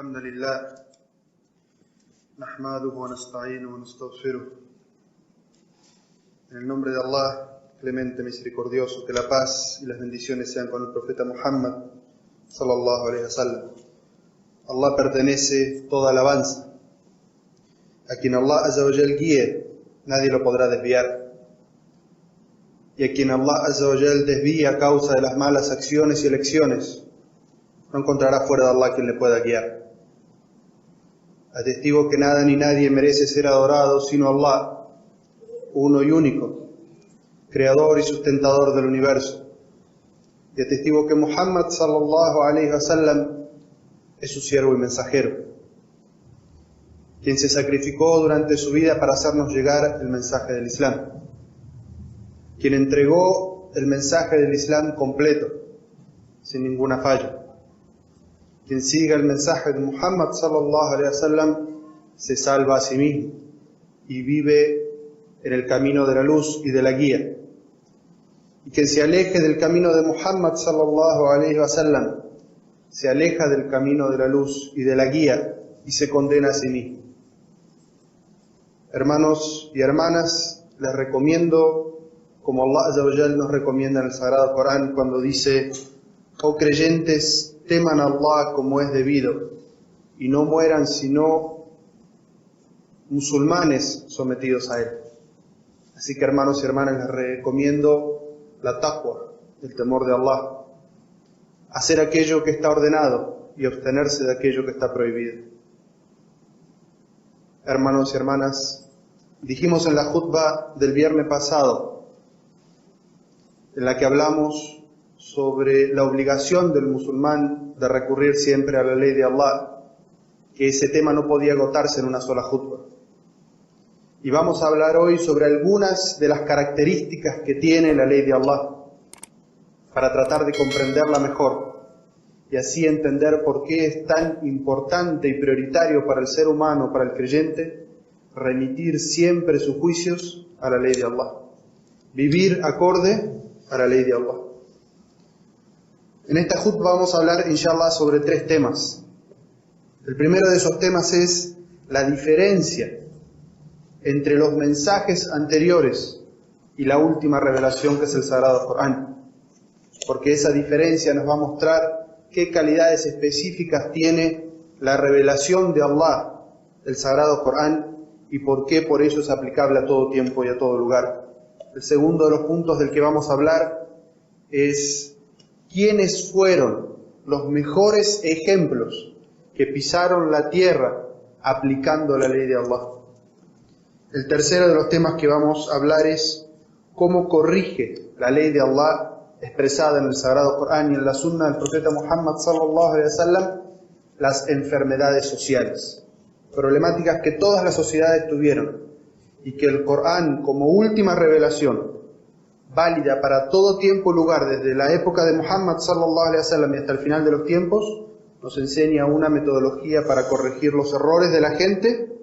الحمد لله نحمده ونستعينه ونستغفره. En el nombre de Allah, clemente, misericordioso, que la paz y las bendiciones sean con el profeta Muhammad sallallahu alaihi wasallam. Allah pertenece toda alabanza. A quien Allah azza wa jal guíe, nadie lo podrá desviar. Y a quien Allah azza wa jal desvíe a causa de las malas acciones y elecciones, no encontrará fuera de Allah quien le pueda guiar. Atestigo que nada ni nadie merece ser adorado sino Allah, uno y único, creador y sustentador del universo. Y atestigo que Muhammad sallallahu alaihi wasallam es su siervo y mensajero, quien se sacrificó durante su vida para hacernos llegar el mensaje del Islam, quien entregó el mensaje del Islam completo, sin ninguna falla. Quien siga el mensaje de Muhammad sallallahu alaihi wasallam se salva a sí mismo y vive en el camino de la luz y de la guía. Y quien se aleje del camino de Muhammad sallallahu alaihi wasallam se aleja del camino de la luz y de la guía y se condena a sí mismo. Hermanos y hermanas, les recomiendo, como Allah azza wa jal nos recomienda en el Sagrado Corán cuando dice: oh creyentes, teman a Allah como es debido y no mueran sino musulmanes sometidos a Él. Así que, hermanos y hermanas, les recomiendo la taqwa, el temor de Allah, hacer aquello que está ordenado y abstenerse de aquello que está prohibido. Hermanos y hermanas, dijimos en la khutbah del viernes pasado, en la que hablamos sobre la obligación del musulmán de recurrir siempre a la ley de Allah, que ese tema no podía agotarse en una sola khutbah. Y vamos a hablar hoy sobre algunas de las características que tiene la ley de Allah, para tratar de comprenderla mejor y así entender por qué es tan importante y prioritario para el ser humano, para el creyente, remitir siempre sus juicios a la ley de Allah, vivir acorde a la ley de Allah. En esta khutbah vamos a hablar, inshallah, sobre 3 temas. El primero de esos temas es la diferencia entre los mensajes anteriores y la última revelación, que es el Sagrado Corán, porque esa diferencia nos va a mostrar qué calidades específicas tiene la revelación de Allah, el Sagrado Corán, y por qué por eso es aplicable a todo tiempo y a todo lugar. El segundo de los puntos del que vamos a hablar es quiénes fueron los mejores ejemplos que pisaron la tierra aplicando la ley de Allah. El tercero de los temas que vamos a hablar es cómo corrige la ley de Allah expresada en el Sagrado Corán y en la Sunna del profeta Muhammad sallallahu alaihi wasallam las enfermedades sociales, problemáticas que todas las sociedades tuvieron y que el Corán, como última revelación válida para todo tiempo y lugar, desde la época de Muhammad sallallahu alaihi wasallam y hasta el final de los tiempos, nos enseña una metodología para corregir los errores de la gente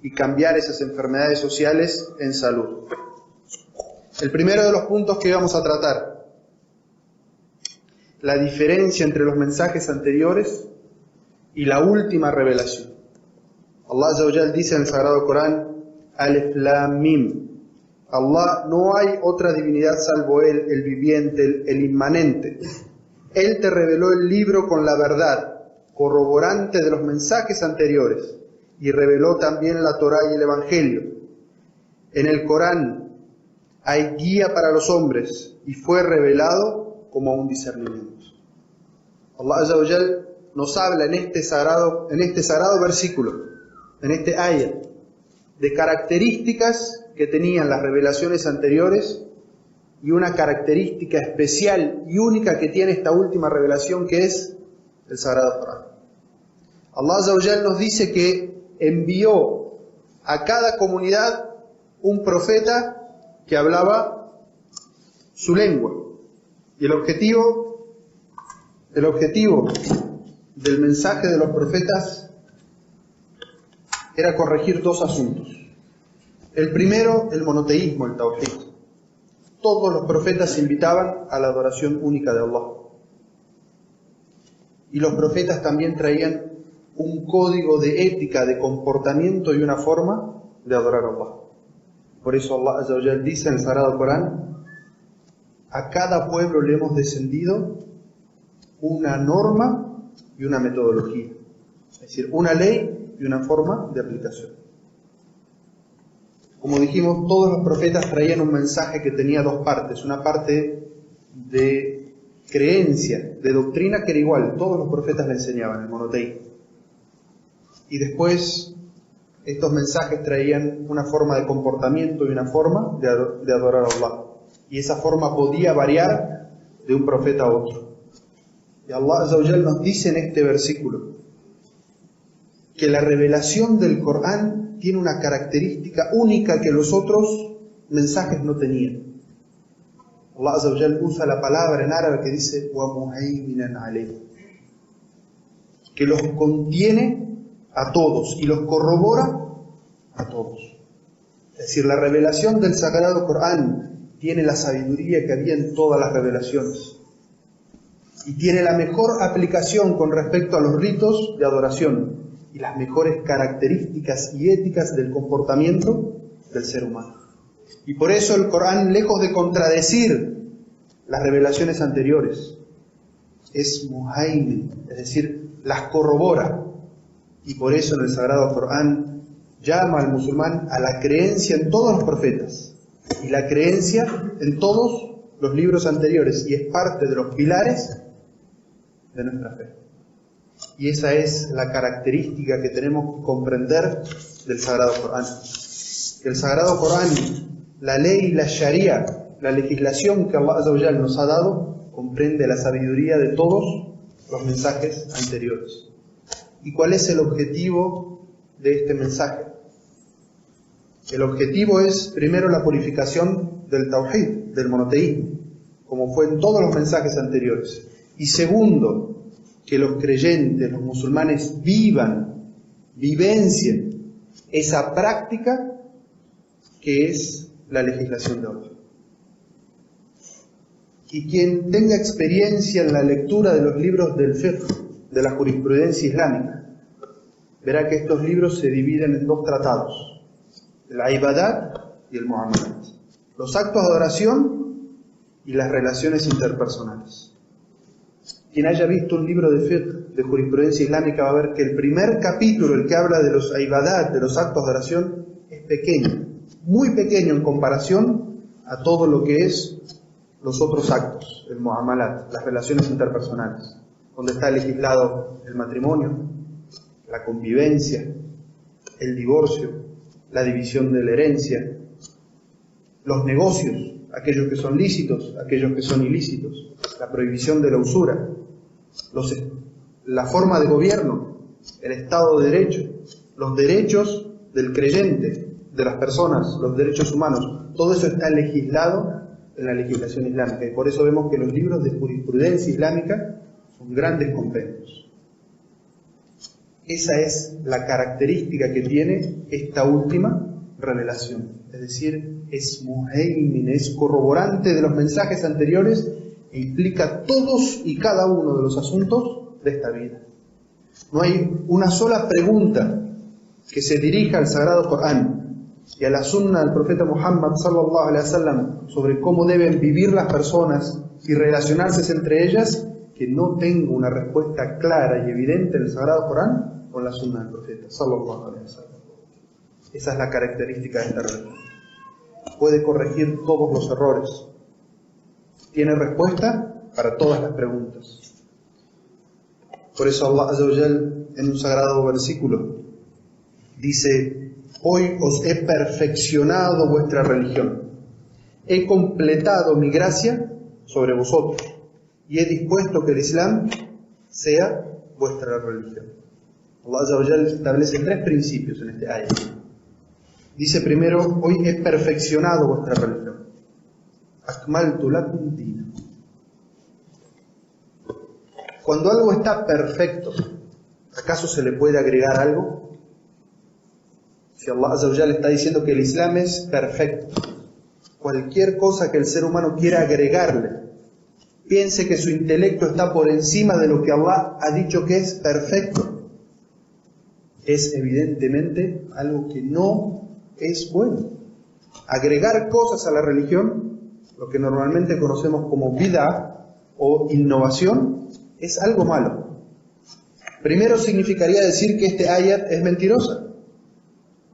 y cambiar esas enfermedades sociales en salud. El primero de los puntos que vamos a tratar: la diferencia entre los mensajes anteriores y la última revelación. Allah azza wa jal dice en el Sagrado Corán: Alif Lam Mim. Allah, no hay otra divinidad salvo Él, el viviente, el inmanente. Él te reveló el libro con la verdad, corroborante de los mensajes anteriores, y reveló también la Torá y el Evangelio. En el Corán hay guía para los hombres y fue revelado como un discernimiento. Allah azza wa jal nos habla en este sagrado versículo, en este ayat, de características que tenían las revelaciones anteriores y una característica especial y única que tiene esta última revelación, que es el Sagrado Corán. Allah azza wa jal nos dice que envió a cada comunidad un profeta que hablaba su lengua, y el objetivo del mensaje de los profetas era corregir 2 asuntos. El primero, el monoteísmo, el tawhid. Todos los profetas invitaban a la adoración única de Allah. Y los profetas también traían un código de ética, de comportamiento y una forma de adorar a Allah. Por eso Allah Azza wa Jal dice en el Sagrado Corán: a cada pueblo le hemos descendido una norma y una metodología, es decir, una ley y una forma de aplicación. Como dijimos, todos los profetas traían un mensaje que tenía dos partes, una parte de creencia, de doctrina, que era igual, todos los profetas le enseñaban el monoteísmo, y después estos mensajes traían una forma de comportamiento y una forma de adorar a Allah, y esa forma podía variar de un profeta a otro. Y Allah Azza wa Jal nos dice en este versículo que la revelación del Corán tiene una característica única que los otros mensajes no tenían. Allah Azza wa Jal usa la palabra en árabe que dice wa muhaiminan alayhi, que los contiene a todos y los corrobora a todos. Es decir, la revelación del Sagrado Corán tiene la sabiduría que había en todas las revelaciones y tiene la mejor aplicación con respecto a los ritos de adoración y las mejores características y éticas del comportamiento del ser humano. Y por eso el Corán, lejos de contradecir las revelaciones anteriores, es muhaimin, es decir, las corrobora. Y por eso en el Sagrado Corán llama al musulmán a la creencia en todos los profetas y la creencia en todos los libros anteriores, y es parte de los pilares de nuestra fe. Y esa es la característica que tenemos que comprender del Sagrado Corán. El Sagrado Corán, la ley, la sharia, la legislación que Allah Azza wa Jal nos ha dado, comprende la sabiduría de todos los mensajes anteriores. ¿Y cuál es el objetivo de este mensaje? El objetivo es, primero, la purificación del tawhid, del monoteísmo, como fue en todos los mensajes anteriores. Y segundo, que los creyentes, los musulmanes, vivencien esa práctica que es la legislación de Allah. Y quien tenga experiencia en la lectura de los libros del fiqh, de la jurisprudencia islámica, verá que estos libros se dividen en dos tratados: la ibadat y el muamalat, los actos de adoración y las relaciones interpersonales. Quien haya visto un libro de fiqh, de jurisprudencia islámica, va a ver que el primer capítulo, el que habla de los ibadat, de los actos de adoración, es pequeño, muy pequeño en comparación a todo lo que es los otros actos, el muamalat, las relaciones interpersonales, donde está legislado el matrimonio, la convivencia, el divorcio, la división de la herencia, los negocios, aquellos que son lícitos, aquellos que son ilícitos, la prohibición de la usura, la forma de gobierno, el Estado de Derecho, los derechos del creyente, de las personas, los derechos humanos. Todo eso está legislado en la legislación islámica, y por eso vemos que los libros de jurisprudencia islámica son grandes compendios. Esa es la característica que tiene esta última revelación, es decir, es muhaimin, es corroborante de los mensajes anteriores e implica todos y cada uno de los asuntos de esta vida. No hay una sola pregunta que se dirija al Sagrado Corán y a la sunna del profeta Muhammad sallallahu alaihi wasallam sobre cómo deben vivir las personas y relacionarse entre ellas, que no tenga una respuesta clara y evidente en el Sagrado Corán o en la sunna del profeta sallallahu alaihi wasallam. Esa es la característica de esta religión. Puede corregir todos los errores. Tiene respuesta para todas las preguntas. Por eso Allah Azza wa Jal, en un sagrado versículo, dice: hoy os he perfeccionado vuestra religión, he completado mi gracia sobre vosotros y he dispuesto que el Islam sea vuestra religión. Allah Azza wa Jal establece tres principios en este ayat. Dice primero: hoy he perfeccionado vuestra religión. Akmaltu lakum dinakum. Cuando algo está perfecto, ¿acaso se le puede agregar algo? Si Allah Azza wa Jal está diciendo que el Islam es perfecto, cualquier cosa que el ser humano quiera agregarle, piense que su intelecto está por encima de lo que Allah ha dicho que es perfecto, es evidentemente algo que no es bueno. Agregar cosas a la religión, lo que normalmente conocemos como bid'ah o innovación, es algo malo. Primero significaría decir que este ayat es mentirosa,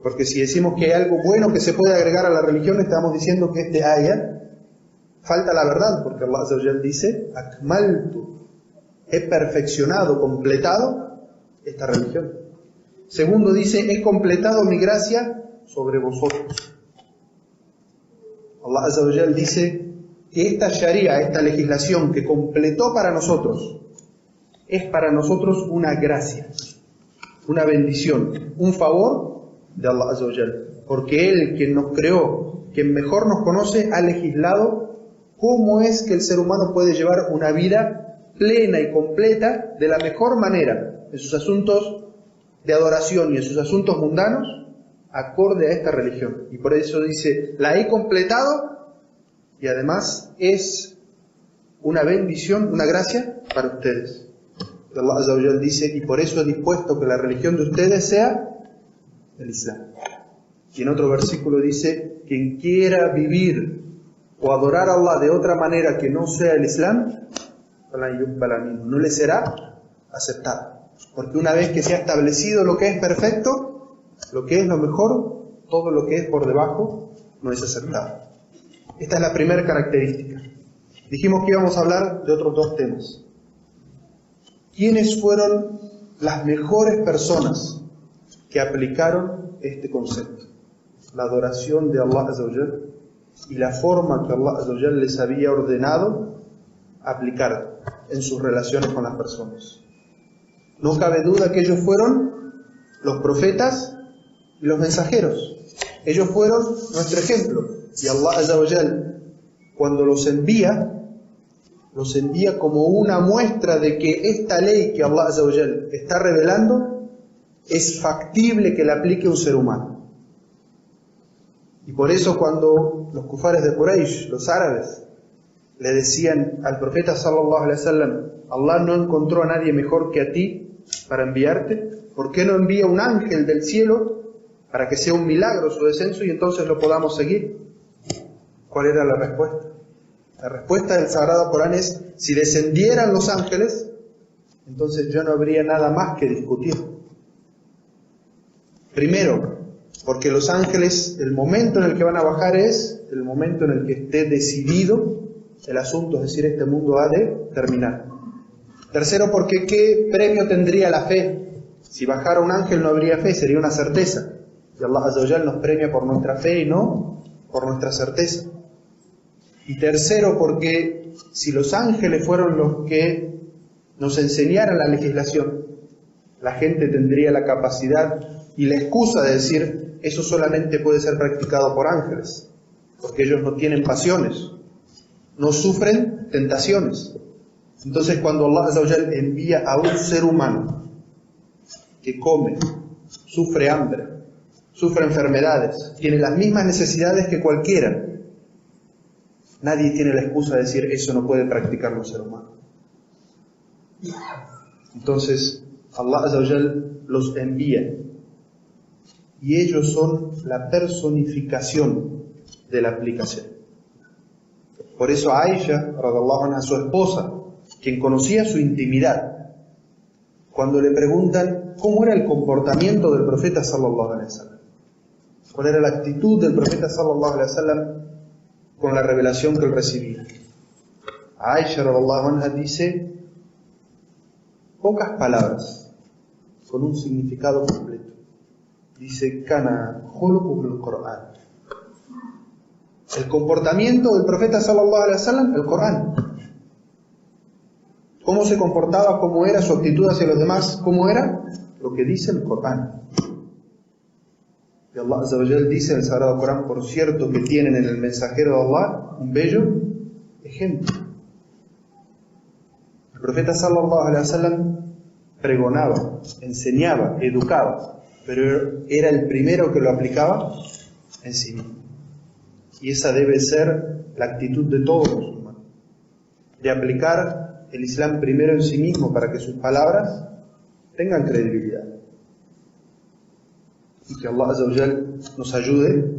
porque si decimos que hay algo bueno que se puede agregar a la religión, estamos diciendo que este ayat falta la verdad, porque Allah Azza wa Jal dice: Akmaltu, he perfeccionado, completado esta religión. Segundo dice: he completado mi gracia sobre vosotros. Allah Azza wa Jal dice que esta sharia, esta legislación que completó para nosotros, es para nosotros una gracia, una bendición, un favor de Allah Azza wa Jal, porque Él, quien nos creó, quien mejor nos conoce, ha legislado cómo es que el ser humano puede llevar una vida plena y completa de la mejor manera en sus asuntos de adoración y en sus asuntos mundanos, acorde a esta religión. Y por eso dice: la he completado y además es una bendición, una gracia para ustedes. Allah Azza wa Jal dice: y por eso he dispuesto que la religión de ustedes sea el Islam. Y en otro versículo dice: quien quiera vivir o adorar a Allah de otra manera que no sea el Islam, no le será aceptado. Porque una vez que se ha establecido lo que es perfecto, lo que es lo mejor, todo lo que es por debajo no es aceptado. Esta es la primera característica. Dijimos que íbamos a hablar de otros dos temas. ¿Quiénes fueron las mejores personas que aplicaron este concepto? La adoración de Allah Azza wa Jal y la forma que Allah Azza wa Jal les había ordenado aplicar en sus relaciones con las personas. No cabe duda que ellos fueron los profetas y los mensajeros. Ellos fueron nuestro ejemplo. Y Allah Azza wa Jal, cuando los envía como una muestra de que esta ley que Allah Azza wa Jal está revelando es factible que la aplique un ser humano. Y por eso cuando los kufares de Quraysh, los árabes, le decían al profeta sallallahu alaihi wasallam: Allah no encontró a nadie mejor que a ti para enviarte, ¿por qué no envía un ángel del cielo para que sea un milagro su descenso y entonces lo podamos seguir? ¿Cuál era la respuesta? La respuesta del Sagrado Corán es: si descendieran los ángeles, entonces ya no habría nada más que discutir. Primero, porque los ángeles, el momento en el que van a bajar es el momento en el que esté decidido el asunto, es decir, este mundo ha de terminar. Tercero, porque ¿qué premio tendría la fe? Si bajara un ángel no habría fe, sería una certeza. Y Allah Azza wa Jal nos premia por nuestra fe y no por nuestra certeza. Y tercero, porque si los ángeles fueron los que nos enseñaran la legislación, la gente tendría la capacidad y la excusa de decir: eso solamente puede ser practicado por ángeles, porque ellos no tienen pasiones, no sufren tentaciones. Entonces, cuando Allah Azza wa Jal envía a un ser humano que come, sufre hambre, sufre enfermedades, tiene las mismas necesidades que cualquiera, nadie tiene la excusa de decir: eso no puede practicarlo un ser humano. Entonces, Allah Azza wa Jal los envía y ellos son la personificación de la aplicación. Por eso Aisha, radhiallahu anha, su esposa, quien conocía su intimidad, cuando le preguntan cómo era el comportamiento del profeta sallallahu alaihi wasallam, cuál era la actitud del profeta sallallahu alaihi wasallam con la revelación que él recibía, Aisha radhiallahu anha dice pocas palabras con un significado completo. Dice: kana khuluquhu bil Qur'an. El comportamiento del profeta sallallahu alaihi wasallam, el Corán. ¿Cómo se comportaba? ¿Cómo era su actitud hacia los demás? ¿Cómo era? Lo que dice el Corán. Y Allah Azza wa Jal dice en el Sagrado Corán: por cierto que tienen en el mensajero de Allah un bello ejemplo. El profeta sallallahu alaihi wasallam pregonaba, enseñaba, educaba, pero era el primero que lo aplicaba en sí mismo. Y esa debe ser la actitud de todo musulmán, de aplicar el Islam primero en sí mismo para que sus palabras tengan credibilidad. y que Allah Azza wa Jal nos ayude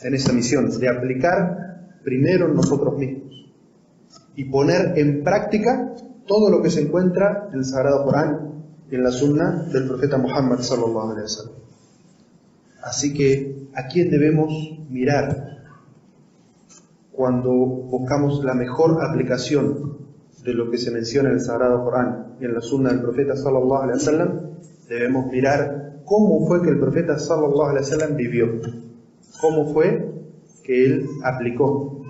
en esa misión de aplicar primero en nosotros mismos y poner en práctica todo lo que se encuentra en el Sagrado Corán y en la Sunna del profeta Muhammad sallallahu alaihi wasallam. Así que, ¿a quién debemos mirar cuando buscamos la mejor aplicación de lo que se menciona en el Sagrado Corán y en la Sunna del profeta sallallahu alaihi wasallam? Debemos mirar cómo fue que el profeta sallallahu alaihi wasallam vivió, cómo fue que él aplicó,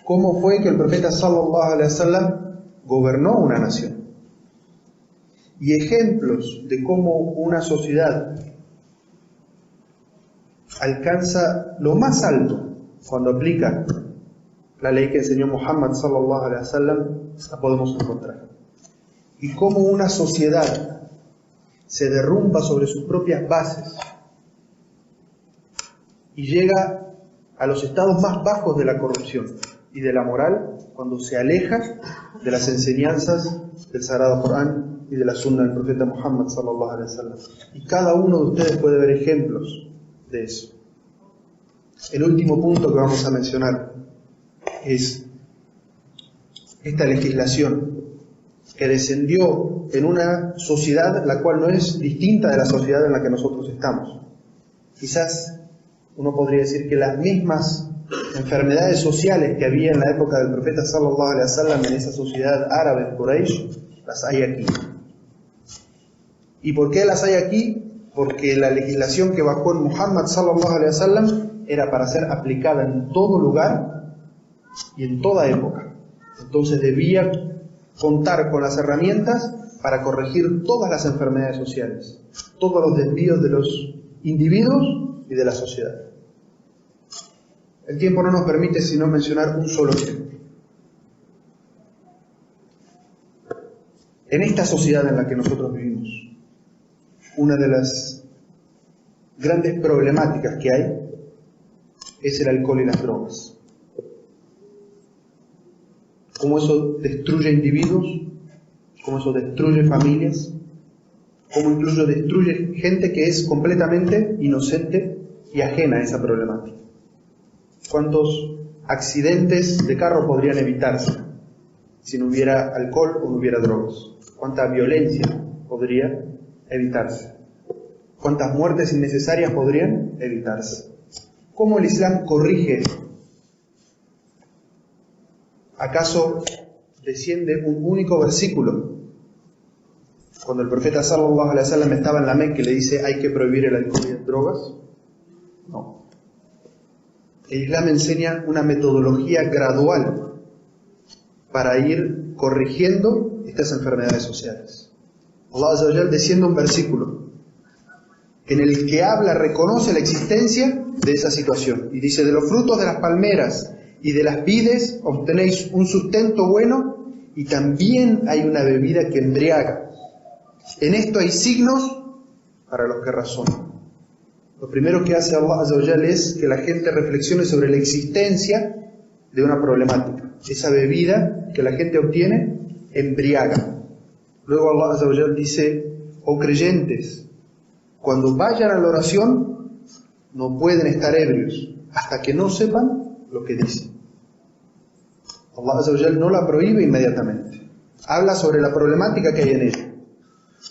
cómo fue que el profeta sallallahu alaihi wasallam gobernó una nación. Y ejemplos de cómo una sociedad alcanza lo más alto cuando aplica la ley que enseñó Muhammad sallallahu alaihi wasallam, la podemos encontrar. Y cómo una sociedad se derrumba sobre sus propias bases y llega a los estados más bajos de la corrupción y de la moral cuando se aleja de las enseñanzas del Sagrado Corán y de la Sunna del profeta Muhammad sallallahu alaihi wasallam. Y cada uno de ustedes puede ver ejemplos de eso. El último punto que vamos a mencionar es esta legislación que descendió en una sociedad la cual no es distinta de la sociedad en la que nosotros estamos. Quizás uno podría decir que las mismas enfermedades sociales que había en la época del profeta sallallahu alaihi wasallam en esa sociedad árabe Quraysh, las hay aquí. ¿Y por qué las hay aquí? Porque la legislación que bajó en Muhammad sallallahu alaihi wasallam era para ser aplicada en todo lugar y en toda época. Entonces debía contar con las herramientas para corregir todas las enfermedades sociales, todos los desvíos de los individuos y de la sociedad. El tiempo no nos permite sino mencionar un solo ejemplo. En esta sociedad en la que nosotros vivimos, una de las grandes problemáticas que hay es el alcohol y las drogas. Cómo eso destruye individuos, cómo eso destruye familias, cómo incluso destruye gente que es completamente inocente y ajena a esa problemática. ¿Cuántos accidentes de carro podrían evitarse si no hubiera alcohol o no hubiera drogas? ¿Cuánta violencia podría evitarse? ¿Cuántas muertes innecesarias podrían evitarse? ¿Cómo el Islam corrige esto? ¿Acaso desciende un único versículo cuando el profeta sallallahu alaihi wasallam estaba en la Meca y le dice hay que prohibir el alcohol y las drogas? No. El Islam enseña una metodología gradual para ir corrigiendo estas enfermedades sociales. Allah Azza wa Jal desciende un versículo en el que habla, reconoce la existencia de esa situación y dice: de los frutos de las palmeras y de las vides obtenéis un sustento bueno y también hay una bebida que embriaga. En esto hay signos para los que razonan. Lo primero que hace Allah Azza wa Jal es que la gente reflexione sobre la existencia de una problemática. Esa bebida que la gente obtiene embriaga. Luego Allah Azza wa Jal dice: oh creyentes, cuando vayan a la oración no pueden estar ebrios hasta que no sepan lo que dicen. Allah Azza wa Jal no la prohíbe inmediatamente. Habla sobre la problemática que hay en ella.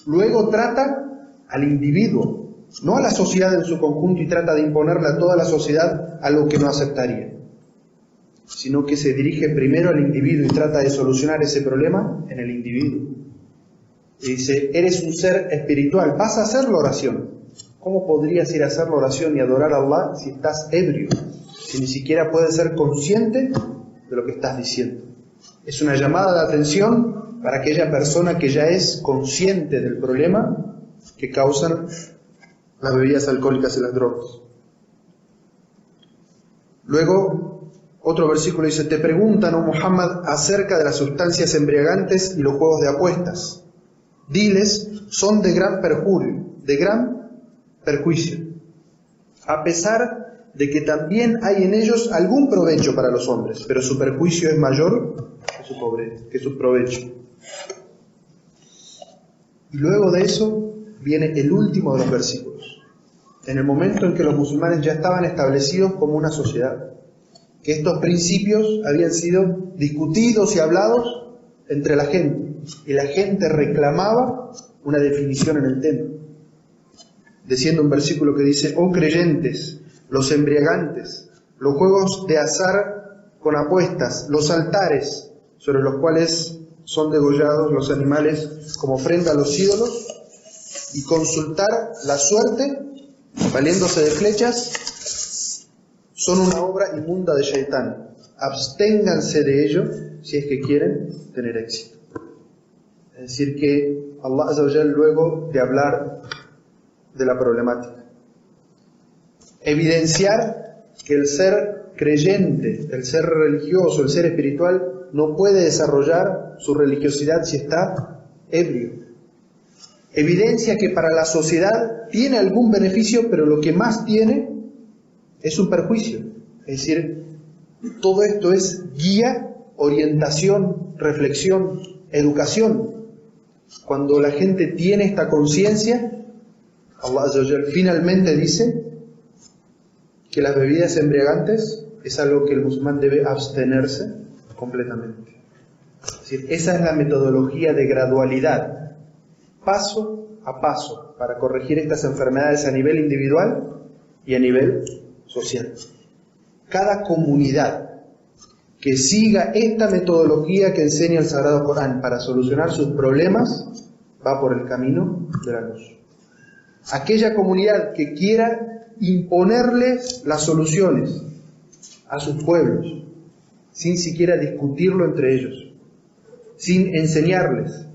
Luego trata al individuo, no a la sociedad en su conjunto, y trata de imponerle a toda la sociedad algo que no aceptaría, sino que se dirige primero al individuo y trata de solucionar ese problema en el individuo. Y dice: eres un ser espiritual, vas a hacer la oración. ¿Cómo podrías ir a hacer la oración y adorar a Allah si estás ebrio? Si ni siquiera puedes ser consciente de lo que estás diciendo. Es una llamada de atención para aquella persona que ya es consciente del problema que causan las bebidas alcohólicas y las drogas. Luego, otro versículo dice: te preguntan, oh Muhammad, acerca de las sustancias embriagantes y los juegos de apuestas. Diles, son de gran perjuicio, a pesar de que también hay en ellos algún provecho para los hombres, pero su perjuicio es mayor que su provecho. Y luego de eso viene el último de los versículos, en el momento en que los musulmanes ya estaban establecidos como una sociedad, que estos principios habían sido discutidos y hablados entre la gente, y la gente reclamaba una definición en el tema. Diciendo un versículo que dice: oh creyentes, los embriagantes, los juegos de azar con apuestas, los altares sobre los cuales son degollados los animales como ofrenda a los ídolos, y consultar la suerte valiéndose de flechas, son una obra inmunda de Shaitán. Absténganse de ello si es que quieren tener éxito. Es decir, que Allah Azza wa Jal, luego de hablar de la problemática, evidenciar que el ser creyente, el ser religioso, el ser espiritual, no puede desarrollar su religiosidad si está ebrio. Evidencia que para la sociedad tiene algún beneficio, pero lo que más tiene es un perjuicio. Es decir, todo esto es guía, orientación, reflexión, educación. Cuando la gente tiene esta conciencia, Allah Azza wa Jal finalmente dice que las bebidas embriagantes es algo que el musulmán debe abstenerse completamente. Es decir, esa es la metodología de gradualidad, paso a paso, para corregir estas enfermedades a nivel individual y a nivel social. Cada comunidad que siga esta metodología que enseña el Sagrado Corán para solucionar sus problemas va por el camino de la luz. Aquella comunidad que quiera imponerles las soluciones a sus pueblos, sin siquiera discutirlo entre ellos, sin enseñarles,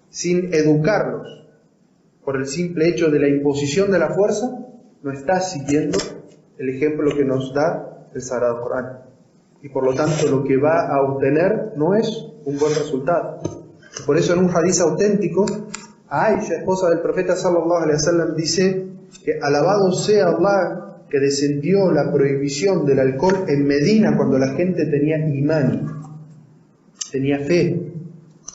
sin educarlos, por el simple hecho de la imposición de la fuerza, no está siguiendo el ejemplo que nos da el Sagrado Corán. Y por lo tanto lo que va a obtener no es un buen resultado. Por eso en un hadiz auténtico, Aisha, esposa del profeta sallallahu alaihi wasallam, dice que alabado sea Allah que descendió la prohibición del alcohol en Medina cuando la gente tenía imán, tenía fe,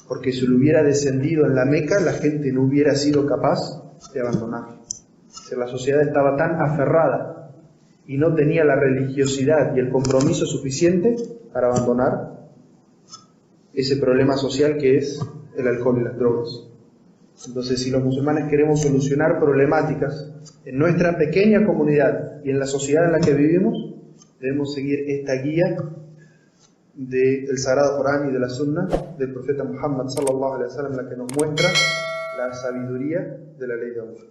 porque si lo hubiera descendido en la Meca, la gente no hubiera sido capaz de abandonarlo. O sea, la sociedad estaba tan aferrada y no tenía la religiosidad y el compromiso suficiente para abandonar ese problema social que es el alcohol y las drogas. Entonces, si los musulmanes queremos solucionar problemáticas en nuestra pequeña comunidad y en la sociedad en la que vivimos, debemos seguir esta guía del Sagrado Corán y de la Sunna del profeta Muhammad sallallahu alaihi wasallam, la que nos muestra la sabiduría de la ley de Allah.